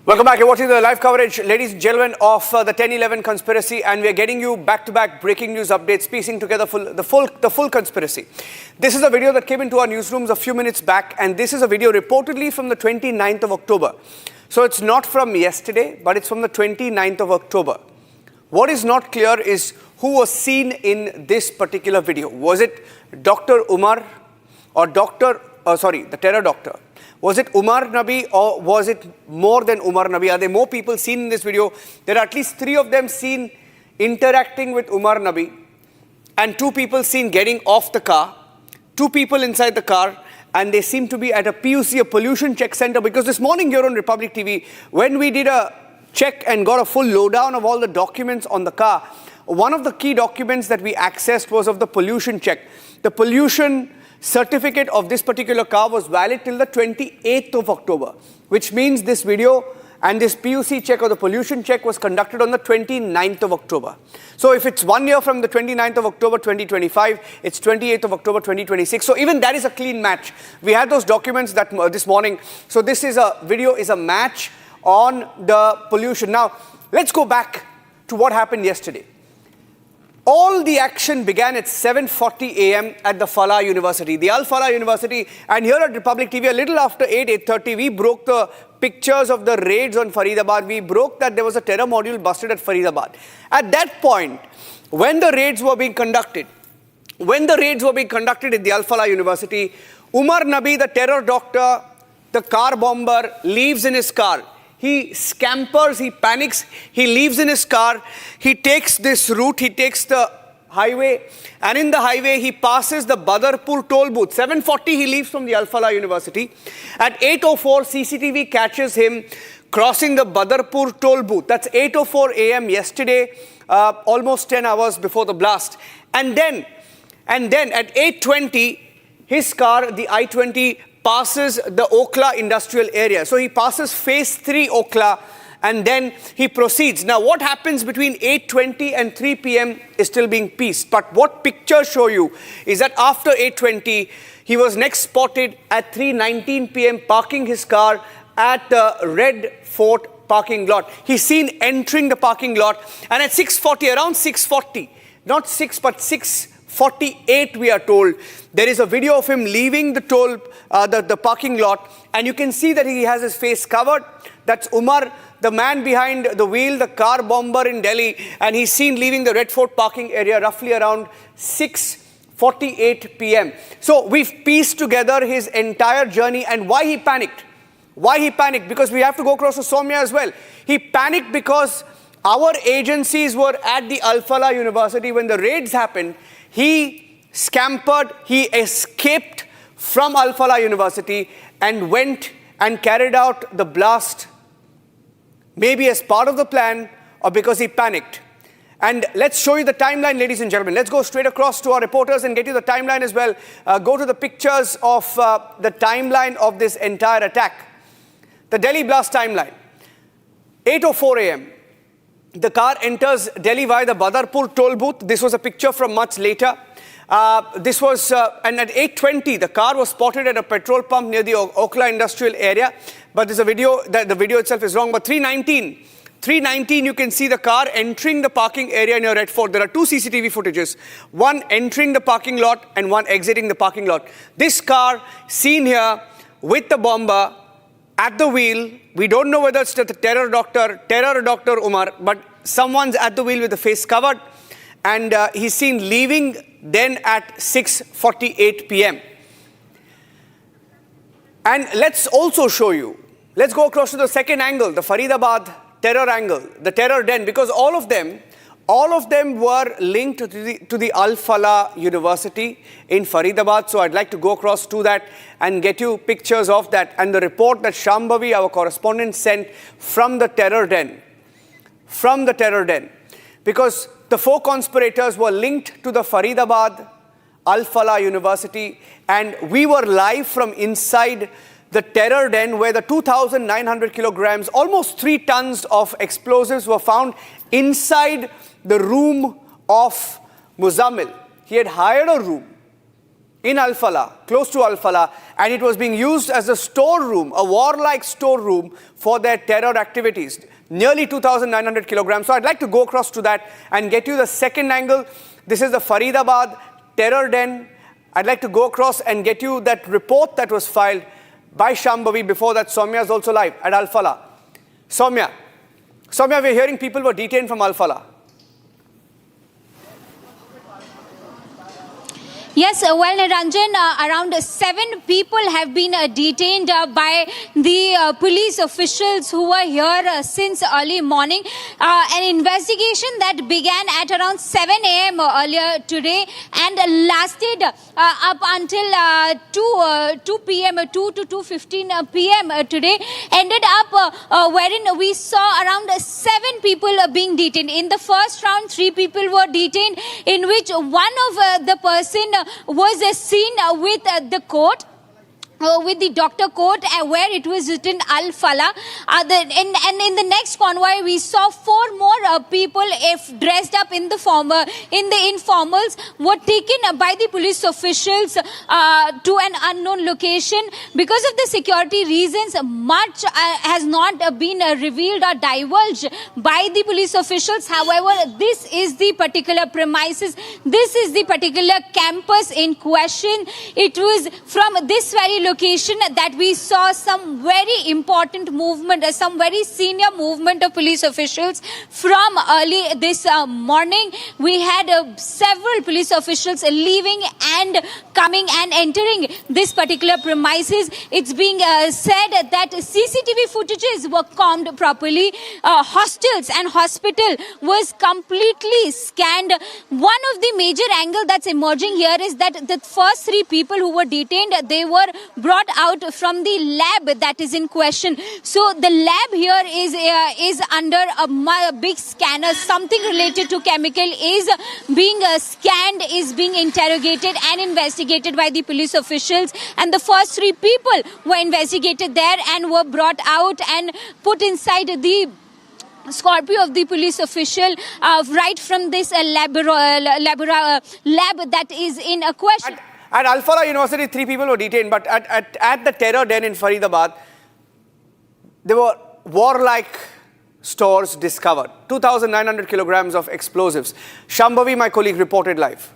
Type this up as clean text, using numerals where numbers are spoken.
Welcome back. You're watching the live coverage, ladies and gentlemen, of the 10/11 conspiracy, and we are getting you back-to-back breaking news updates, piecing together the full conspiracy. This is a video that came into our newsrooms a few minutes back, and this is a video reportedly from the 29th of October. So it's not from yesterday, but it's from the 29th of October. What is not clear is who was seen in this particular video. Was it Dr. Umar or the terror doctor? Was it Umar Nabi or was it more than Umar Nabi? Are there more people seen in this video? There are at least 3 of them seen interacting with Umar Nabi and 2 people seen getting off the car, 2 people inside the car, and they seem to be at a PUC, a pollution check center, because this morning here on Republic TV, when we did a check and got a full lowdown of all the documents on the car, one of the key documents that we accessed was of the pollution check. The pollution certificate of this particular car was valid till the 28th of October, which means this video and this PUC check or the pollution check was conducted on the 29th of October. So if it's 1 year from the 29th of October 2025, it's 28th of October 2026. So even that is a clean match. We had those documents that this morning. So this is a video is a match on the pollution. Now, let's go back to what happened yesterday. All the action began at 7:40 a.m. at the Falah University, the Al Falah University. And here at Republic TV, a little after 8:30, we broke the pictures of the raids on Faridabad. We broke that there was a terror module busted at Faridabad. At that point, when the raids were being conducted at the Al Falah University, Umar Nabi, the terror doctor, the car bomber, leaves in his car. He scampers, he panics, he leaves in his car, he takes this route, he takes the highway, and in the highway he passes the Badarpur toll booth. 7:40 he leaves from the Al Falah University. At 8:04 CCTV catches him crossing the Badarpur toll booth. That's 8:04 a.m. yesterday, almost 10 hours before the blast. And then at 8:20 his car, the I-20, passes the Okla industrial area. So he passes phase 3 Okla and then he proceeds. Now what happens between 8:20 and 3 p.m. is still being pieced. But what pictures show you is that after 8:20, he was next spotted at 3:19 p.m. parking his car at the Red Fort parking lot. He's seen entering the parking lot, and at 6:40, around 6:40, not 6 but 6:48, we are told, there is a video of him leaving the parking lot, and you can see that he has his face covered. That's Umar, the man behind the wheel, the car bomber in Delhi, and he's seen leaving the Red Fort parking area roughly around 6:48 p.m. So we've pieced together his entire journey and why he panicked. Why he panicked? Because we have to go across to Soumya as well. He panicked because our agencies were at the Al Falah University when the raids happened. He scampered, he escaped from Al Falah University and went and carried out the blast, maybe as part of the plan or because he panicked. And let's show you the timeline, ladies and gentlemen. Let's go straight across to our reporters and get you the timeline as well. Go to the pictures of the timeline of this entire attack. The Delhi blast timeline. 8:04 a.m. The car enters Delhi via the Badarpur toll booth. This was a picture from much later. And at 8:20, the car was spotted at a petrol pump near the Okla industrial area. But there's a video, the video itself is wrong. But 3:19, you can see the car entering the parking area near Red Fort. There are 2 CCTV footages, one entering the parking lot and one exiting the parking lot. This car seen here with the bomber at the wheel. We don't know whether it's the terror doctor Umar, but someone's at the wheel with the face covered, and he's seen leaving then at 6:48 p.m. And let's also show you, let's go across to the second angle, the Faridabad terror angle, the terror den, because all of them were linked to the Al Falah University in Faridabad. So I'd like to go across to that and get you pictures of that and the report that Shambhavi, our correspondent, sent from the terror den. Because the 4 conspirators were linked to the Faridabad Al Falah University, and we were live from inside the terror den where the 2,900 kilograms, almost 3 tons of explosives were found inside the room of Muzammil. He had hired a room in Al Falah, close to Al Falah, and it was being used as a storeroom, a warlike storeroom for their terror activities. Nearly 2,900 kilograms. So I'd like to go across to that and get you the second angle. This is the Faridabad terror den. I'd like to go across and get you that report that was filed by Shambhavi. Before that, Soumya is also live at Al Falah. Soumya, we're hearing people were detained from Al Falah. Yes, well, Niranjan, around 7 people have been detained by the police officials who were here since early morning. An investigation that began at around 7 a.m. earlier today and lasted up until 2 p.m., 2 to 2:15 p.m. Today, ended up wherein we saw around 7 people being detained. In the first round, 3 people were detained, in which one of the person was seen with the coat. With the doctor coat where it was written Al Falah. And in the next convoy, we saw 4 more people dressed up in the informals were taken by the police officials to an unknown location. Because of the security reasons, much has not been revealed or divulged by the police officials. However, this is the particular premises. This is the particular campus in question. It was from this very location that we saw some very important movement, some very senior movement of police officials from early this morning. We had several police officials leaving and coming and entering this particular premises. It's being said that CCTV footages were combed properly. Hostels and hospital was completely scanned. One of the major angle that's emerging here is that the first 3 people who were detained, they were brought out from the lab that is in question. So the lab here is under a big scanner. Something related to chemical is being scanned, is being interrogated and investigated by the police officials. And the first 3 people were investigated there and were brought out and put inside the Scorpio of the police official right from this lab that is in a question. At Al Falah University, 3 people were detained, but at the terror den in Faridabad, there were warlike stores discovered. 2,900 kilograms of explosives. Shambhavi, my colleague, reported live.